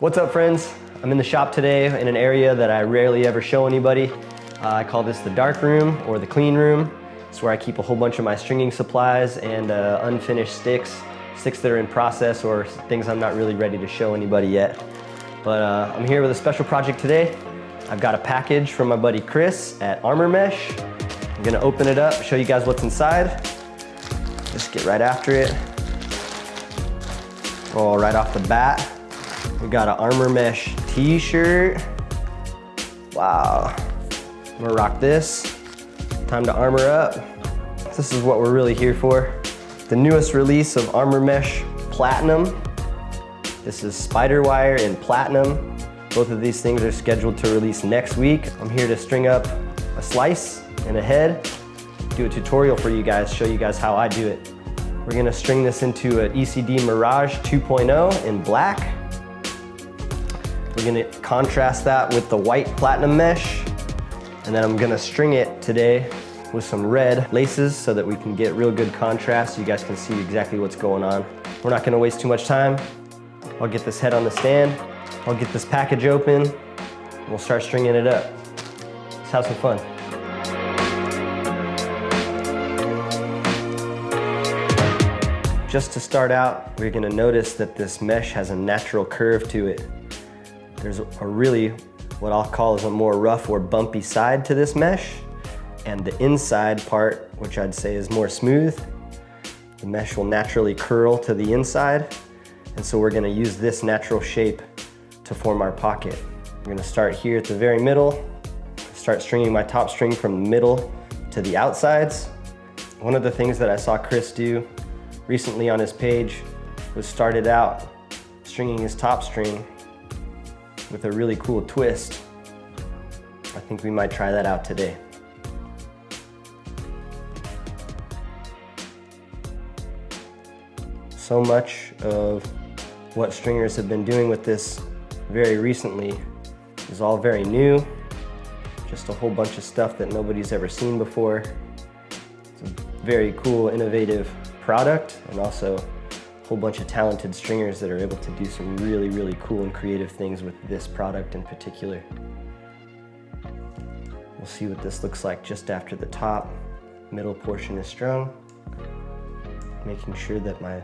What's up, friends? I'm in the shop today in an area that I rarely ever show anybody. I call this the dark room or the clean room. It's where I keep a whole bunch of my stringing supplies and unfinished sticks that are in process or things I'm not really ready to show anybody yet. But I'm here with a special project today. I've got a package from my buddy Chris at Armor Mesh. I'm gonna open it up, show you guys what's inside. Just get right after it. Oh, right off the bat, we got an Armor Mesh t-shirt. Wow, I'm gonna rock this. Time to armor up. This is what we're really here for. The newest release of Armor Mesh Platinum. This is Spyder Wire in Platinum. Both of these things are scheduled to release next week. I'm here to string up a slice and a head, do a tutorial for you guys, show you guys how I do it. We're gonna string this into an ECD Mirage 2.0 in black. We're gonna contrast that with the white platinum mesh. And then I'm gonna string it today with some red laces so that we can get real good contrast so you guys can see exactly what's going on. We're not gonna waste too much time. I'll get this head on the stand. I'll get this package open. And we'll start stringing it up. Let's have some fun. Just to start out, we're gonna notice that this mesh has a natural curve to it. There's a really, what I'll call is a more rough or bumpy side to this mesh, and the inside part, which I'd say is more smooth. The mesh will naturally curl to the inside, and so we're gonna use this natural shape to form our pocket. We're gonna start here at the very middle, start stringing my top string from the middle to the outsides. One of the things that I saw Chris do recently on his page was started out stringing his top string with a really cool twist. I think we might try that out today. So much of what stringers have been doing with this very recently is all very new. Just a whole bunch of stuff that nobody's ever seen before. It's a very cool, innovative product, and also a whole bunch of talented stringers that are able to do some really, really cool and creative things with this product in particular. We'll see what this looks like just after the top middle portion is strung, making sure that my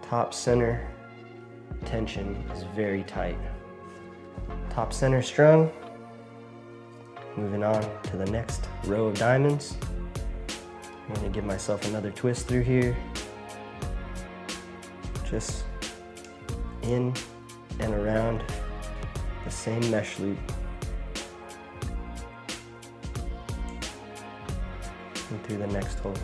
top center tension is very tight. Top center strung. Moving on to the next row of diamonds. I'm gonna give myself another twist through here. Just in and around the same mesh loop. And through the next hole.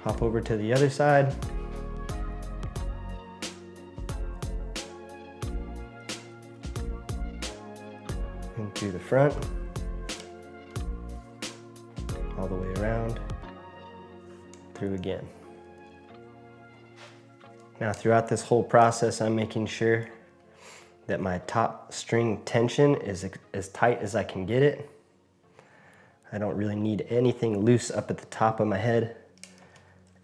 Hop over to the other side. And through the front, all the way around, through again. Now throughout this whole process, I'm making sure that my top string tension is as tight as I can get it. I don't really need anything loose up at the top of my head.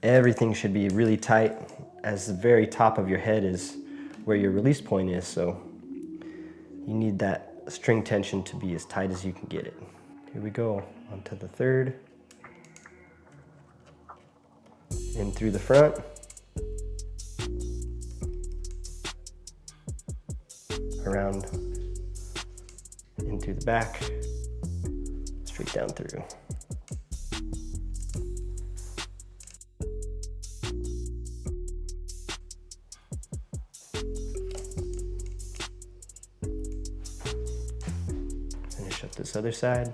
Everything should be really tight, as the very top of your head is where your release point is, so you need that string tension to be as tight as you can get it. Here we go, onto the third. In through the front. Around, in through the back, straight down through. Finish up this other side.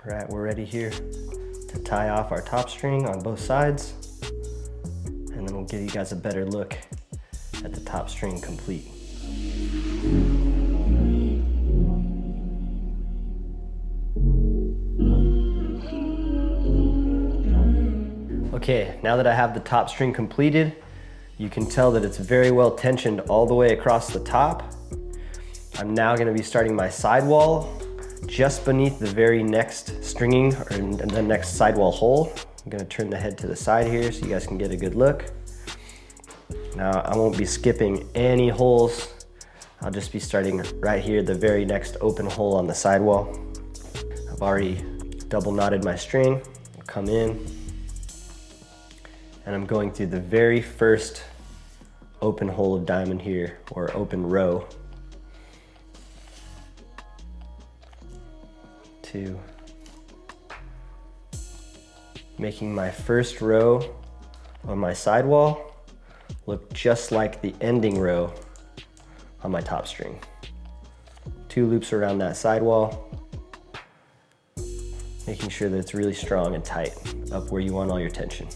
All right, we're ready here to tie off our top string on both sides, and then we'll give you guys a better look at the top string complete. Okay, now that I have the top string completed, You can tell that it's very well tensioned all the way across the top. I'm now gonna be starting my sidewall just beneath the very next stringing or the next sidewall hole. I'm gonna turn the head to the side here so you guys can get a good look. Now I won't be skipping any holes. I'll just be starting right here, the very next open hole on the sidewall. I've already double knotted my string. I'll come in and I'm going through the very first open hole of diamond here, or open row. 2. Making my first row on my sidewall look just like the ending row on my top string. 2 loops around that sidewall, making sure that it's really strong and tight up where you want all your tension.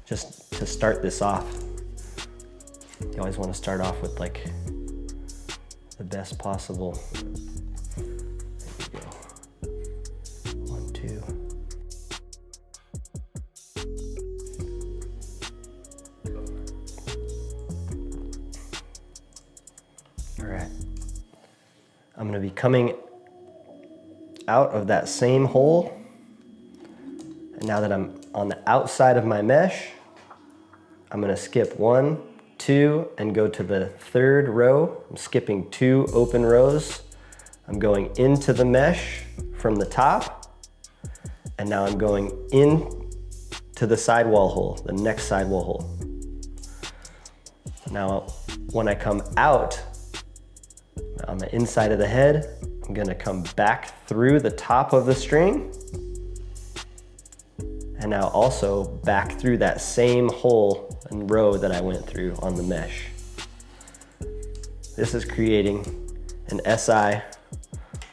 Just to start this off, you always want to start off with like the best possible. There you go. 1, 2. All right. I'm going to be coming out of that same hole. And now that I'm on the outside of my mesh, I'm going to skip 1, 2, and go to the 3rd row. I'm skipping 2 open rows. I'm going into the mesh from the top, and now I'm going in to the sidewall hole, the next sidewall hole. Now, when I come out on the inside of the head, I'm gonna come back through the top of the string, and now also back through that same hole and row that I went through on the mesh. This is creating an SI,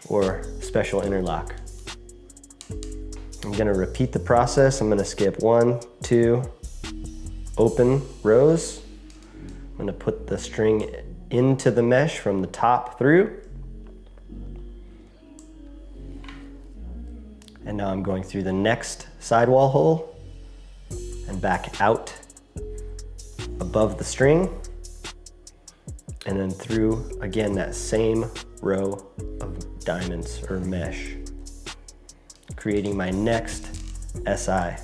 or special interlock. I'm gonna repeat the process. I'm gonna skip 1, 2 open rows. I'm gonna put the string into the mesh from the top through. And now I'm going through the next sidewall hole and back out above the string, and then through again that same row of diamonds or mesh, creating my next SI.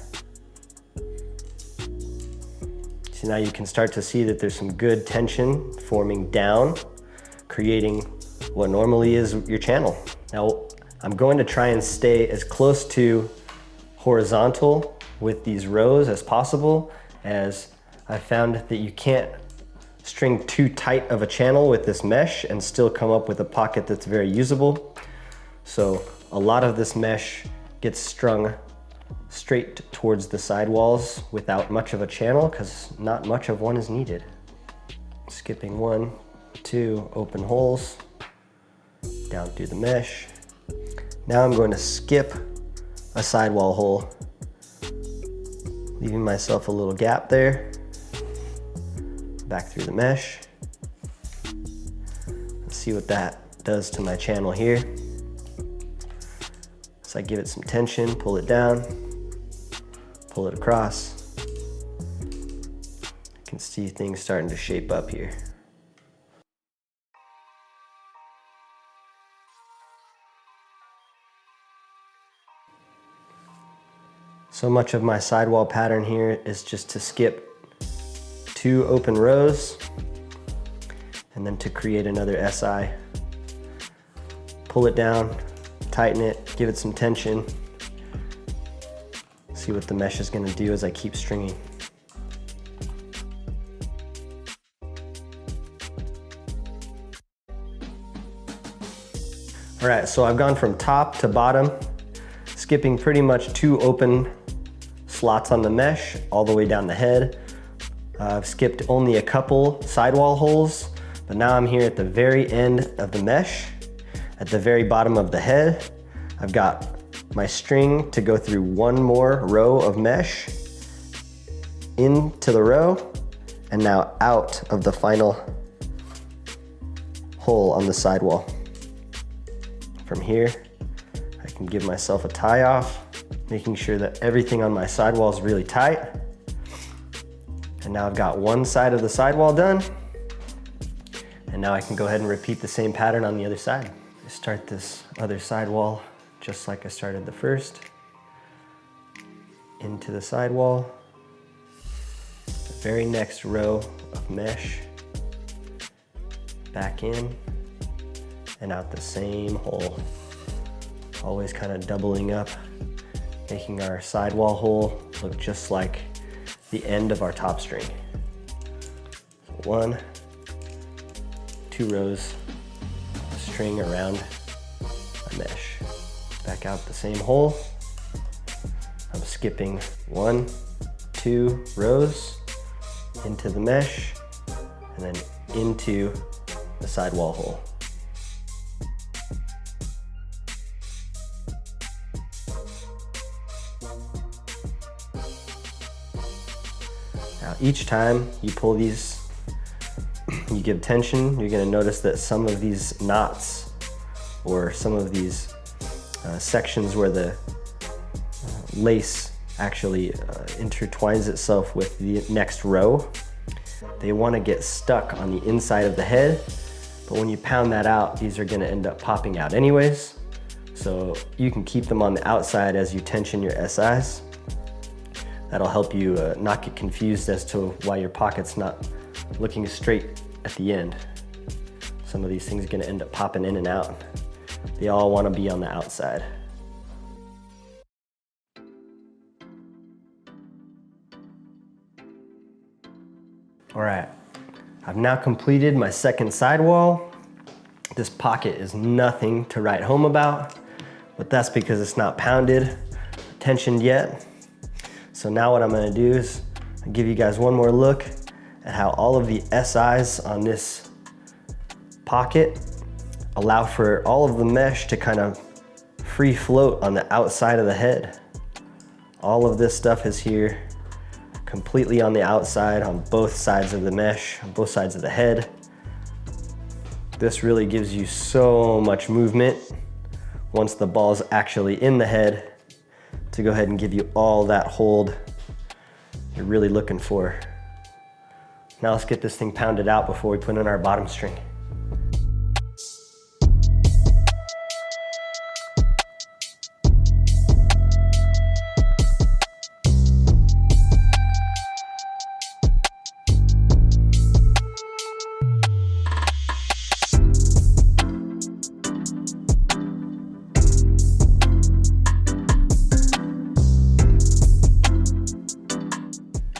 So now you can start to see that there's some good tension forming down, creating what normally is your channel. Now, I'm going to try and stay as close to horizontal with these rows as possible, as I found that you can't string too tight of a channel with this mesh and still come up with a pocket that's very usable. So a lot of this mesh gets strung straight towards the sidewalls without much of a channel, because not much of one is needed. Skipping 1, 2 open holes, down through the mesh. Now I'm going to skip a sidewall hole, leaving myself a little gap there. Back through the mesh. Let's see what that does to my channel here. So I give it some tension, pull it down, pull it across. You can see things starting to shape up here. So much of my sidewall pattern here is just to skip 2 open rows and then to create another SI. Pull it down, tighten it, give it some tension. See what the mesh is gonna do as I keep stringing. All right, so I've gone from top to bottom, skipping pretty much 2 open slots on the mesh all the way down the head. I've skipped only a couple sidewall holes, but now I'm here at the very end of the mesh. At the very bottom of the head, I've got my string to go through 1 more row of mesh into the row, and now out of the final hole on the sidewall. From here, I can give myself a tie off, making sure that everything on my sidewall is really tight. And now I've got one side of the sidewall done. And now I can go ahead and repeat the same pattern on the other side. I start this other sidewall just like I started the first. Into the sidewall. The very next row of mesh. Back in and out the same hole. Always kind of doubling up, making our sidewall hole look just like the end of our top string. So 1, 2 rows of string around a mesh. Back out the same hole. I'm skipping 1, 2 rows into the mesh and then into the sidewall hole. Now each time you pull these, you give tension, you're going to notice that some of these knots or some of these sections where the lace actually intertwines itself with the next row, they want to get stuck on the inside of the head, but when you pound that out, these are going to end up popping out anyways. So you can keep them on the outside as you tension your SIs. That'll help you not get confused as to why your pocket's not looking straight at the end. Some of these things are going to end up popping in and out. They all want to be on the outside. All right, I've now completed my second sidewall. This pocket is nothing to write home about, but that's because it's not pounded, tensioned yet. So now what I'm gonna do is give you guys one more look at how all of the SIs on this pocket allow for all of the mesh to kind of free float on the outside of the head. All of this stuff is here, completely on the outside, on both sides of the mesh, on both sides of the head. This really gives you so much movement once the ball's actually in the head to go ahead and give you all that hold you're really looking for. Now let's get this thing pounded out before we put in our bottom string.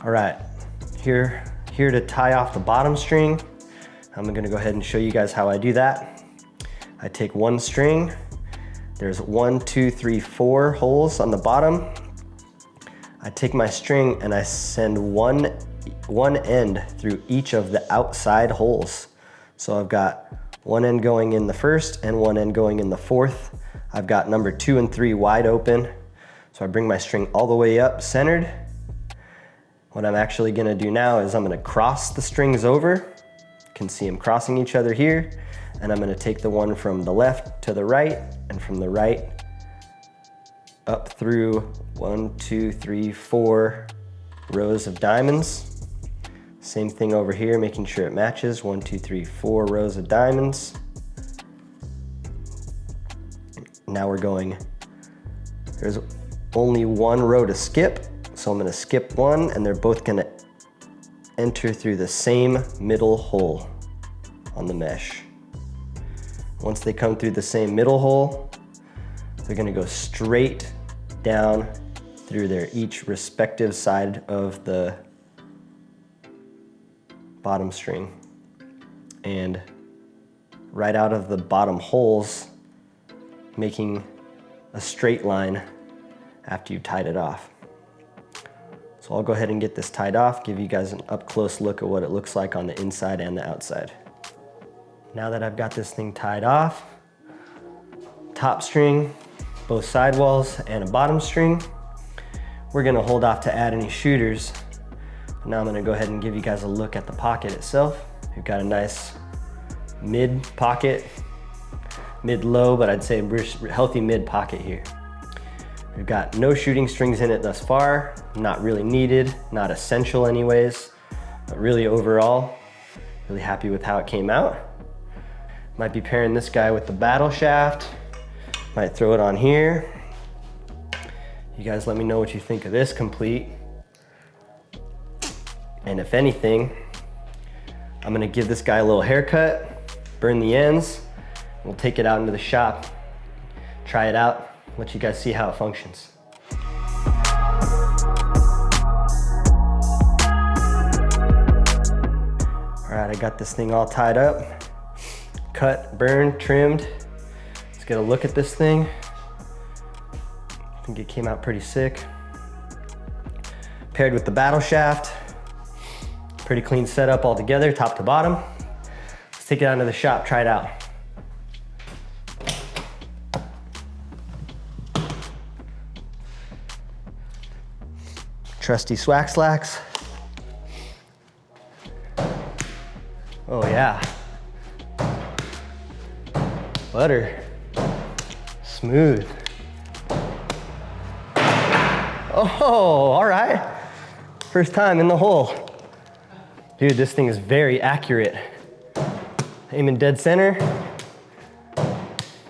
All right, here to tie off the bottom string. I'm gonna go ahead and show you guys how I do that. I take one string, there's 1, 2, 3, 4 holes on the bottom. I take my string and I send one end through each of the outside holes. So I've got one end going in the first and one end going in the fourth. I've got number 2 and 3 wide open. So I bring my string all the way up, centered. What I'm actually gonna do now is I'm gonna cross the strings over. You can see them crossing each other here. And I'm gonna take the one from the left to the right and from the right up through 1, 2, 3, 4 rows of diamonds. Same thing over here, making sure it matches. 1, 2, 3, 4 rows of diamonds. Now we're going, there's only one row to skip. So I'm gonna skip one and they're both gonna enter through the same middle hole on the mesh. Once they come through the same middle hole, they're gonna go straight down through their each respective side of the bottom string. And right out of the bottom holes, making a straight line after you tied it off. So I'll go ahead and get this tied off, give you guys an up close look at what it looks like on the inside and the outside. Now that I've got this thing tied off, top string, both sidewalls, and a bottom string, we're gonna hold off to add any shooters. Now I'm gonna go ahead and give you guys a look at the pocket itself. We've got a nice mid pocket, mid-low, but I'd say healthy mid pocket here. We've got no shooting strings in it thus far, not really needed, not essential anyways. But really overall, really happy with how it came out. Might be pairing this guy with the battle shaft. Might throw it on here. You guys let me know what you think of this complete. And if anything, I'm gonna give this guy a little haircut, burn the ends. We'll take it out into the shop, try it out, let you guys see how it functions. All right, I got this thing all tied up, cut, burned, trimmed. Let's get a look at this thing. I think it came out pretty sick. Paired with the battle shaft. Pretty clean setup all together, top to bottom. Let's take it out to the shop, try it out. Trusty swag slacks. Oh yeah. Butter. Smooth. Oh, all right. First time in the hole. Dude, this thing is very accurate. Aiming dead center.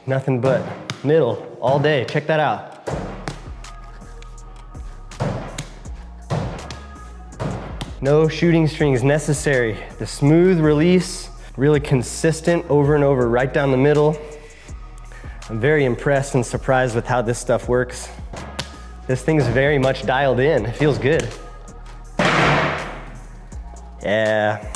Nothing but middle all day. Check that out. No shooting strings necessary. The smooth release, really consistent over and over, right down the middle. I'm very impressed and surprised with how this stuff works. This thing's very much dialed in. It feels good. Yeah.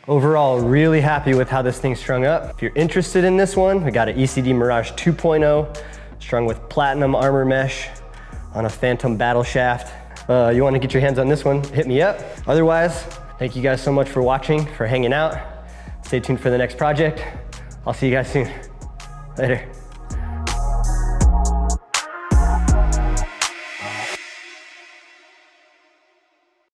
Overall, really happy with how this thing's strung up. If you're interested in this one, we got an ECD Mirage 2.0 strung with platinum armor mesh on a Phantom battle shaft. You want to get your hands on this one, hit me up. Otherwise, thank you guys so much for watching, for hanging out. Stay tuned for the next project. I'll see you guys soon. Later.